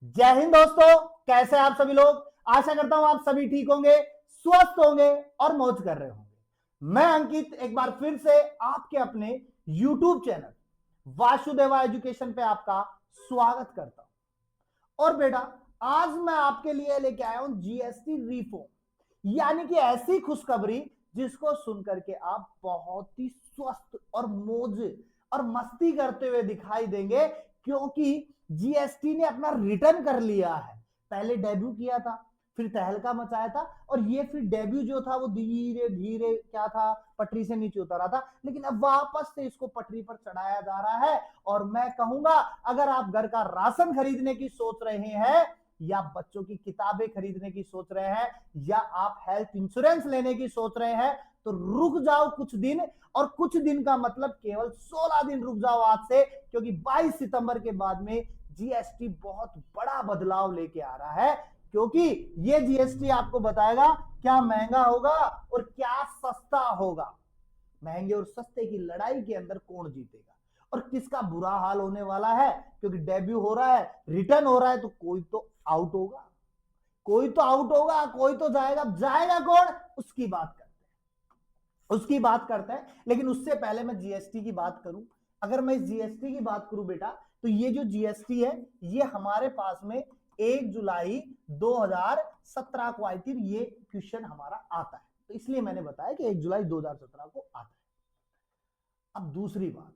जय हिंद दोस्तों। कैसे हैं आप सभी लोग। आशा करता हूं आप सभी ठीक होंगे, स्वस्थ होंगे और मौज कर रहे होंगे। मैं अंकित एक बार फिर से आपके अपने YouTube चैनल वासुदेवा एजुकेशन पे आपका स्वागत करता हूं। और बेटा, आज मैं आपके लिए लेके आया हूं जीएसटी रिफॉर्म, यानी कि ऐसी खुशखबरी जिसको सुनकर के आप बहुत ही स्वस्थ और मौज और मस्ती करते हुए दिखाई देंगे, क्योंकि जीएसटी ने अपना रिटर्न कर लिया है। पहले डेब्यू किया था, फिर तहलका मचाया था, और ये फिर डेब्यू जो था वो धीरे धीरे क्या था, पटरी से नीचे उतर रहा था, लेकिन अब वापस से इसको पटरी पर चढ़ाया जा रहा है। और मैं कहूंगा, अगर आप घर का राशन खरीदने की सोच रहे हैं, या बच्चों की किताबें खरीदने की सोच रहे हैं, या आप हेल्थ इंश्योरेंस लेने की सोच रहे हैं, तो रुक जाओ कुछ दिन। और कुछ दिन का मतलब केवल 16 दिन रुक जाओ आज से, क्योंकि 22 सितंबर के बाद में जीएसटी बहुत बड़ा बदलाव लेके आ रहा है। क्योंकि ये जीएसटी आपको बताएगा क्या महंगा होगा और क्या सस्ता होगा। महंगे और सस्ते की लड़ाई के अंदर कौन जीतेगा और किसका बुरा हाल होने वाला है, क्योंकि डेब्यू हो रहा है, रिटर्न हो रहा है, तो कोई तो आउट होगा, कोई तो आउट होगा, कोई तो जाएगा। जाएगा कौन, उसकी बात करते हैं, उसकी बात करते हैं। लेकिन उससे पहले मैं जीएसटी की बात करूं। अगर मैं जीएसटी की बात करूं बेटा, तो ये जो जीएसटी है, ये हमारे पास में 1 जुलाई 2017 को आई थी। ये क्वेश्चन हमारा आता है, तो इसलिए मैंने बताया कि 1 जुलाई 2017 को आता है। अब दूसरी बात,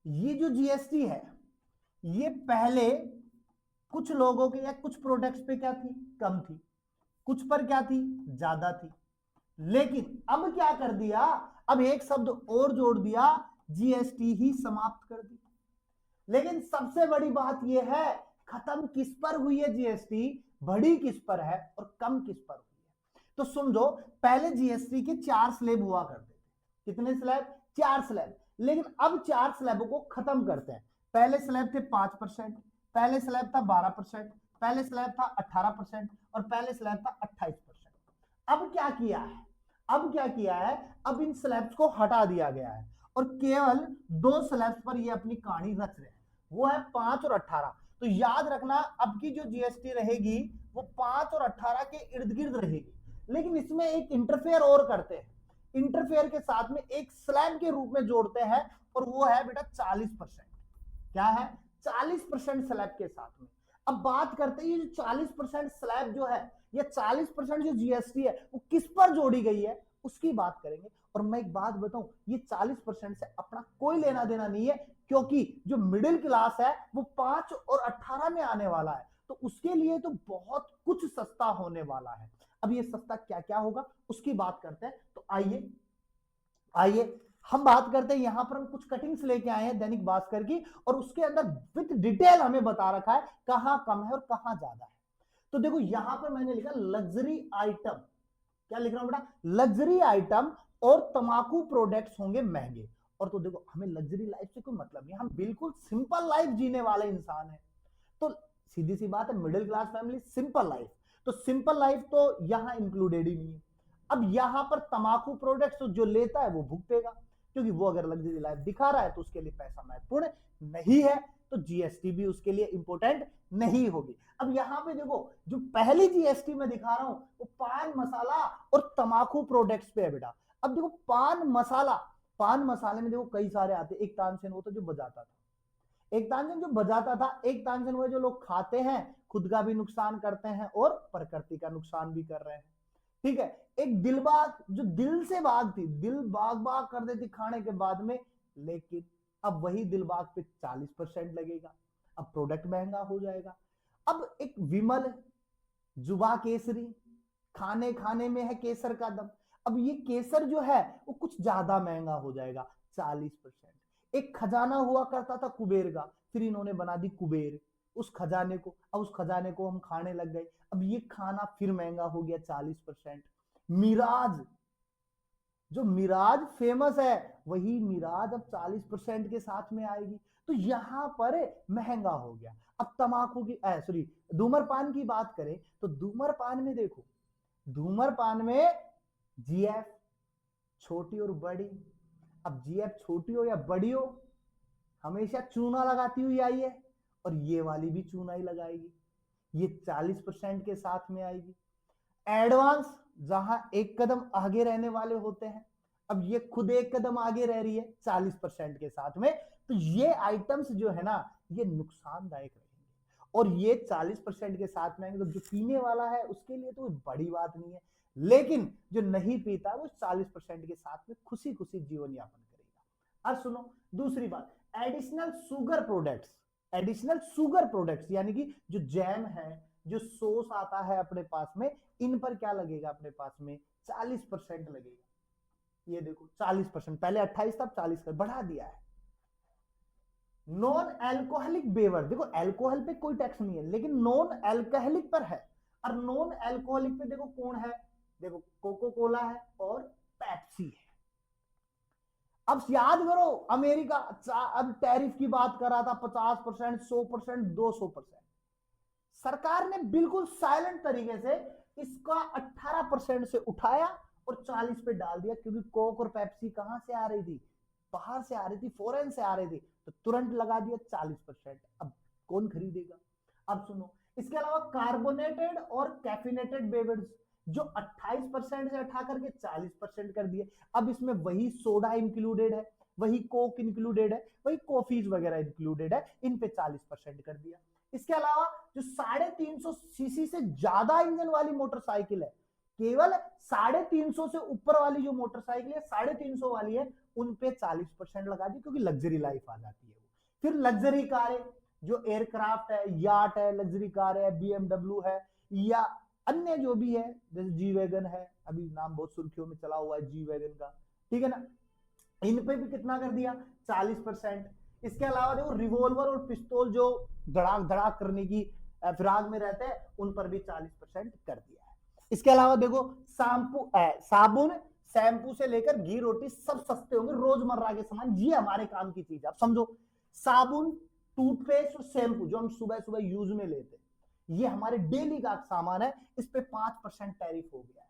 ये जो जीएसटी है, ये पहले कुछ लोगों के या कुछ प्रोडक्ट्स पे क्या थी, कम थी, कुछ पर क्या थी, ज्यादा थी। लेकिन अब क्या कर दिया, अब एक शब्द और जोड़ दिया, जीएसटी ही समाप्त कर दी। लेकिन सबसे बड़ी बात यह है, खत्म किस पर हुई है जीएसटी, बड़ी किस पर है और कम किस पर हुई है। तो समझो, पहले जीएसटी के 4 स्लैब हुआ करते थे। कितने स्लैब, 4 स्लैब। लेकिन अब 4 स्लैबों को खत्म करते हैं। पहले स्लैब थे 5%, पहले स्लैब था 12%, पहले स्लैब था 18% और पहले स्लैब था 28%। अब क्या किया है, अब क्या किया है, अब इन स्लैब्स को हटा दिया गया है और केवल 2 स्लैब्स पर ये अपनी कहानी रच रहे हैं। वो है 5 और 18। तो याद रखना, अब की जो जीएसटी रहेगी वो 5 और 18 के इर्द गिर्द रहेगी। लेकिन इसमें एक इंटरफेयर और करते हैं, इंटरफेयर के साथ में एक स्लैब के रूप में जोड़ते हैं, और वो है बेटा 40%। क्या है, 40% स्लैब के साथ में। अब बात करते हैं, ये जो 40% स्लैब जो है, ये 40% जो जीएसटी है, वो किस पर जोड़ी गई है, उसकी बात करेंगे। और मैं एक बात बताऊं, ये 40% से अपना कोई लेना देना नहीं है, क्योंकि जो मिडिल क्लास है वो 5 और 18 में आने वाला है, तो उसके लिए तो बहुत कुछ सस्ता होने वाला है। अब ये सस्ता क्या क्या होगा उसकी बात करते हैं। तो आइए आइए हम बात करते हैं। यहां पर हम कुछ कटिंग्स लेके आए हैं दैनिक भास्कर की, और उसके अंदर विद डिटेल हमें बता रखा है कहां कम है और कहां ज्यादा है। तो देखो, यहां पर मैंने लिखा लग्जरी आइटम। क्या लिख रहा हूं बेटा, लग्जरी आइटम और तंबाकू प्रोडक्ट्स होंगे महंगे। और तो देखो, हमें लग्जरी लाइफ से कोई मतलब नहीं, हम बिल्कुल सिंपल लाइफ जीने वाले इंसान हैं। तो सीधी सी बात है, middle class family, simple life. तो सिंपल लाइफ तो यहां इंक्लूडेड ही नहीं है। अब यहां पर तंबाकू प्रोडक्ट्स जो लेता है वो भुगतेगा, क्योंकि वो अगर लग्जरी लाइफ दिखा रहा है तो उसके लिए पैसा महत्वपूर्ण नहीं है, तो जीएसटी भी उसके लिए इंपॉर्टेंट नहीं होगी। अब यहां पे देखो, जो पहली जीएसटी में दिखा रहा हूं वो पान मसाला और तंबाकू प्रोडक्ट्स पे है बेटा। अब देखो, पान मसाला, पान मसाले में देखो कई सारे आते हैं। एक तानसेन वो तो जो बजाता था, एक तानसेन जो बजाता था, एक तानसेन वो जो लोग खाते हैं, खुद का भी नुकसान करते हैं और प्रकृति का नुकसान भी कर रहे हैं। ठीक है। एक दिलबाग, जो दिल से बाग थी, दिल बाग बाग कर देती खाने के बाद में, लेकिन अब वही दिलबाग पे 40% लगेगा। अब प्रोडक्ट महंगा हो जाएगा। अब एक विमल, जुबा केसरी, खाने खाने में है केसर का दम। अब ये केसर जो है वो कुछ ज्यादा महंगा हो जाएगा, 40%। एक खजाना हुआ करता था कुबेर का, फिर इन्होंने बना दी कुबेर उस खजाने को। अब उस खजाने को हम खाने लग गए, अब ये खाना फिर महंगा हो गया 40%। मिराज, जो मिराज फेमस है, वही मिराज अब 40% के साथ में आएगी। तो यहां पर महंगा हो गया। अब तंबाकू की सॉरी, धूम्रपान की बात करें, तो धूम्रपान में देखो, धूम्रपान में जीएफ छोटी और बड़ी। अब जीएफ छोटी हो या बड़ी हो, हमेशा चूना लगाती हुई आई है, और ये वाली भी चूना ही लगाएगी। ये 40% के साथ में आएगी। एडवांस जहां एक कदम आगे रहने वाले होते हैं, अब ये खुद एक कदम आगे रह रही है 40% के साथ में, तो ये आइटम्स जो है ना ये नुकसानदायक रहेंगे। और ये 40% के साथ में आएंगे, तो जो पीने वाला है उसके लिए तो बड़ी बात नहीं है, लेकिन जो नहीं पीता वो 40% के साथ में खुशी खुशी जीवन यापन करेगा। अब सुनो दूसरी बात, additional sugar products. Additional sugar products यानी कि जो जैम है, जो सॉस आता है अपने पास में, इन पर क्या लगेगा अपने पास में 40% लगेगा। ये देखो 40%, पहले 28 था, 40 कर बढ़ा दिया है। नॉन एल्कोहलिक बेवर, देखो एल्कोहल पे कोई टैक्स नहीं है, लेकिन नॉन एल्कोहलिक पर है। और नॉन एल्कोहलिक पे देखो कौन है, देखो कोको कोला है और पेप्सी है। अब याद करो अमेरिका अब टैरिफ की बात कर रहा था, 50%, 100%, 200%। सरकार ने बिल्कुल साइलेंट तरीके से इसका 18% से उठाया और 40 पे डाल दिया, क्योंकि कोक और पेप्सी कहां से आ रही थी, बाहर से आ रही थी, फॉरेन से आ रही थी, तो तुरंत लगा दिया 40%। अब कौन खरीदेगा। अब सुनो, इसके अलावा कार्बोनेटेड और कैफिनेटेड बेवर्स जो 28% से उठा करके 40% कर दिए। अब इसमें वही सोडा इंक्लूडेड है, वही कोक इंक्लूडेड है, वही कॉफीज वगैरह इंक्लूडेड है, इन पे 40% कर दिया। इसके अलावा जो 350 सीसी से ज्यादा इंजन वाली मोटरसाइकिल है, केवल 350 से ऊपर वाली जो मोटरसाइकिल है 350 वाली है, उन पे 40% लगा दी, क्योंकि लग्जरी लाइफ आ जाती है वो। फिर लग्जरी कारें जो एयरक्राफ्ट है, याट है, लग्जरी कार है, बीएमडब्ल्यू है, या अन्य जो भी है, जैसे जी वैगन है, अभी नाम बहुत सुर्खियों में चला हुआ है जी वैगन का, ठीक है ना, इन पे भी कितना कर दिया 40%। इसके अलावा देखो रिवॉल्वर और पिस्तौल जो धड़ाक धड़ाक करने की फिराक में रहते हैं, उन पर भी 40% कर दिया है। इसके अलावा देखो साबुन, शैम्पू से लेकर घी रोटी सब सस्ते होंगे, रोजमर्रा के सामान, ये हमारे काम की चीज है। आप समझो, साबुन, टूथपेस्ट और शैम्पू जो हम सुबह सुबह यूज में लेते हैं, ये हमारे डेली का सामान है, इस पे 5% टैरिफ हो गया है।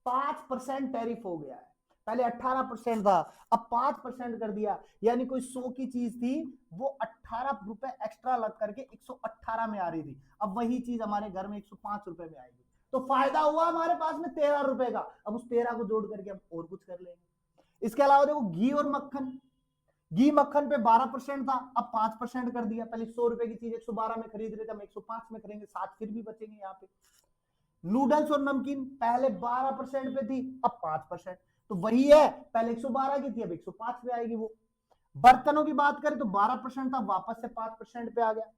5% टैरिफ हो गया है, पहले 18% था, अब 5% कर दिया। यानी कोई 100 की चीज थी, वो 18 रुपए एक्स्ट्रा लग करके 118 में आ रही थी, अब वही चीज हमारे घर में 105 रुपए में आएगी। तो फायदा हुआ हमारे पास में 13 रुपए का, अब उस 13 को जोड़ करके हम और कुछ कर लेंगे। इसके अलावा देखो घी और मक्खन, घी मक्खन पे 12% था, अब 5% कर दिया। पहले 100 रुपए की चीज 112 में खरीद रहे थे, हम 105 में खरीदेंगे, 7 फिर भी बचेंगे यहाँ पे। नूडल्स और नमकीन पहले 12% पे थी, अब 5%, तो वही है, पहले 112 की थी, अब 105 पे आएगी वो। बर्तनों की बात करें तो 12% था, वापस से 5% पे आ गया।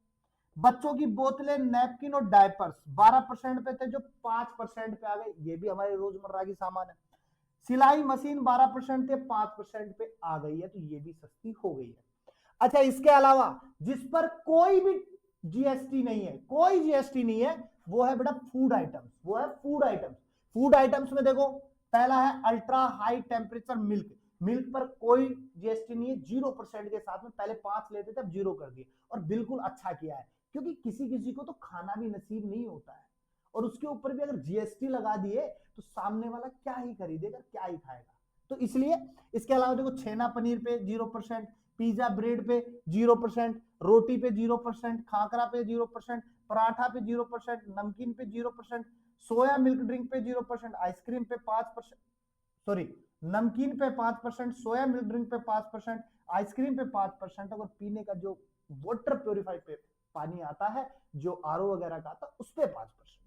बच्चों की बोतलें, नैपकिन और डायपर्स 12% पे थे, जो 5% पे आ गए, ये भी हमारे रोजमर्रा की सामान है। सिलाई मशीन 12% थे, 5% पे आ गई है, तो ये भी सस्ती हो गई है। अच्छा, इसके अलावा जिस पर कोई भी जीएसटी नहीं है, कोई जीएसटी नहीं है, वो है बेटा फूड आइटम्स, वो है फूड आइटम्स। फूड आइटम्स में देखो पहला है ultra high temperature milk, milk पर कोई जीएसटी नहीं है, 0% के साथ में, पहले 5 लेते थे, अब 0 कर दिए, और बिल्कुल अच्छा किया है, क्योंकि किसी किसी को तो खाना भी नसीब नहीं होता है, और उसके ऊपर भी अगर जीएसटी लगा दिए तो सामने वाला क्या ही खरीदेगा, क्या ही खाएगा, तो इसलिए। इसके अलावा देखो छेना पनीर पे 0%, पिज्जा ब्रेड पे 0%, रोटी पे 0%, खाकरा पे 0%, पराठा पे 0%, नमकीन पे 0%, सोया मिल्क ड्रिंक पे 0%, आइसक्रीम पे 5%, सॉरी, नमकीन पे 5%, सोया मिल्क ड्रिंक पे 5%, आइसक्रीम पे 5%, और पीने का जो वाटर प्योरीफाई पे पानी आता है, जो आरओ वगैरह का आता, उस पे 5%।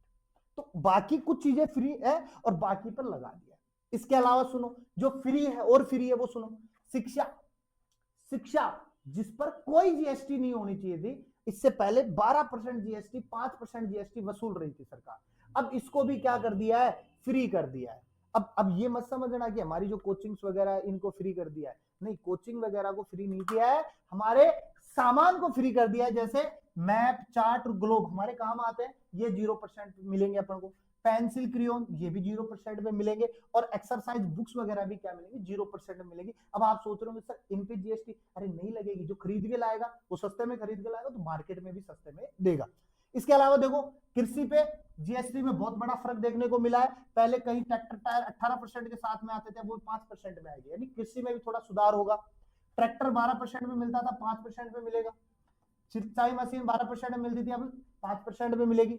तो बाकी कुछ चीजें फ्री है और बाकी पर लगा दिया। इसके अलावा सुनो, जो फ्री है और फ्री है वो सुनो, शिक्षा, शिक्षा जिस पर कोई जीएसटी नहीं होनी चाहिए थी, इससे पहले 12% जीएसटी, 5% जीएसटी वसूल रही थी सरकार, अब इसको भी क्या कर दिया है, फ्री कर दिया है। अब ये मत समझना कि हमारी जो कोचिंग्स वगैरह है इनको फ्री कर दिया है, नहीं, कोचिंग वगैरह को फ्री नहीं किया है, हमारे सामान को फ्री कर दिया है। जैसे मैप, चार्ट और ग्लोब हमारे काम आते हैं, ये 0% मिलेंगे अपन को। पेंसिल, क्रियोन, ये भी 0% में मिलेंगे, और एक्सरसाइज बुक्स वगैरह भी क्या मिलेंगी, 0% में मिलेगी। अब आप सोच रहे होंगे सर इन पे जीएसटी, अरे नहीं लगेगी, जो खरीद के लाएगा वो सस्ते में खरीद के लाएगा, तो मार्केट में भी सस्ते में देगा। इसके अलावा देखो कृषि पे जीएसटी में बहुत बड़ा फर्क देखने को मिला है, पहले कहीं ट्रैक्टर टायर 18% के साथ में आते थे, वो 5% में आएगी, यानी कृषि में भी थोड़ा सुधार होगा। ट्रैक्टर 12% में मिलता था, 5% में मिलेगा। सिंचाई मशीन 12% में मिलती थी, अब 5% में मिलेगी।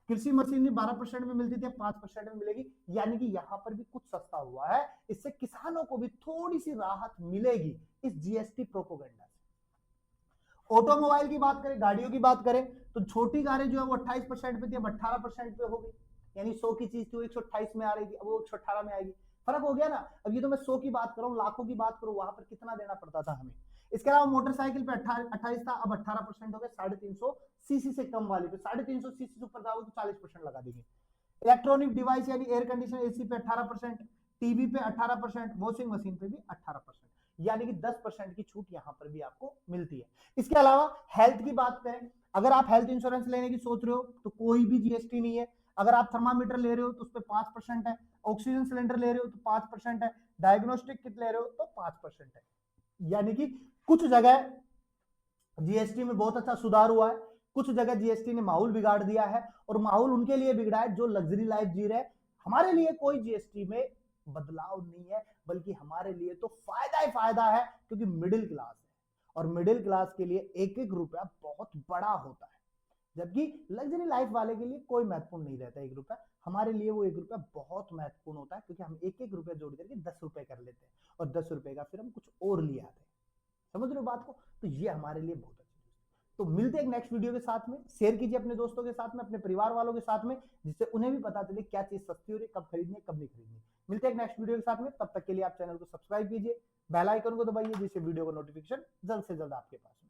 कृषि मशीन 12% में मिलती थी, अब 5% में मिलेगी। यानी कि यहां पर भी कुछ सस्ता हुआ है, इससे किसानों को भी थोड़ी सी राहत मिलेगी इस जीएसटी प्रोपोगेंडा से। ऑटोमोबाइल की बात करें, गाड़ियों की बात करें, तो छोटी कारें जो है वो 28% पे थी, अब 18% पे हो गई। यानी 100 की चीज थी वो 128 में आ रही थी, अब वो 118 में आएगी। फर्क हो गया ना। अब ये तो मैं 100 की बात कर रहा हूँ, लाखों की बात करूँ, वहां पर कितना देना पड़ता था हमें। इसके अलावा मोटरसाइकिल पे 28 था, अब 18% हो गया। 350 सीसी से कम वाली पे, 350 सीसी से ऊपर जाओगे तो 40% लगा देंगे। इलेक्ट्रॉनिक डिवाइस यानी एयर कंडीशनर, एसी पे 18%, टीवी पे 18%, वॉशिंग मशीन पे भी 18%। यानी कि 10% की छूट यहां पर भी आपको मिलती है। इसके अलावा हेल्थ की बात करें, अगर आप हेल्थ इंश्योरेंस लेने की सोच रहे हो तो कोई भी जीएसटी नहीं है। अगर आप थर्मामीटर ले रहे हो तो उस पर 5% है, ऑक्सीजन सिलेंडर ले रहे हो तो 5% है, डायग्नोस्टिक किट ले रहे हो तो 5% है। यानी कि कुछ जगह जीएसटी में बहुत अच्छा सुधार हुआ है, कुछ जगह जीएसटी ने माहौल बिगाड़ दिया है, और माहौल उनके लिए बिगड़ा है जो लग्जरी लाइफ जी रहे हैं। हमारे लिए कोई जीएसटी में बदलाव नहीं है, बल्कि हमारे लिए तो फायदा ही फायदा है, क्योंकि मिडिल क्लास है, और मिडिल क्लास के लिए एक एक रुपया बहुत बड़ा होता है, जबकि लग्जरी लाइफ वाले के लिए कोई महत्वपूर्ण नहीं रहता एक रुपया। हमारे लिए वो एक रुपया बहुत महत्वपूर्ण होता है, क्योंकि हम एक एक रुपया जोड़ करके 10 रुपए कर लेते हैं, और 10 रुपए का फिर हम कुछ और ले आते हैं। समझ रहे हो बात को? तो ये हमारे लिए बहुत अच्छी चीज। तो मिलते हैं एक नेक्स्ट वीडियो के साथ में। शेयर कीजिए अपने दोस्तों के साथ में, अपने परिवार वालों के साथ में, जिससे उन्हें भी पता चले क्या चीज सस्ती हो रही है, कब खरीदनी है, कब नहीं खरीदनी। मिलते हैं एक नेक्स्ट वीडियो के साथ में, तब तक के लिए आप चैनल को सब्सक्राइब कीजिए, बेल आइकन को दबाइए, जिससे वीडियो का नोटिफिकेशन जल्द से जल्द आपके पास में।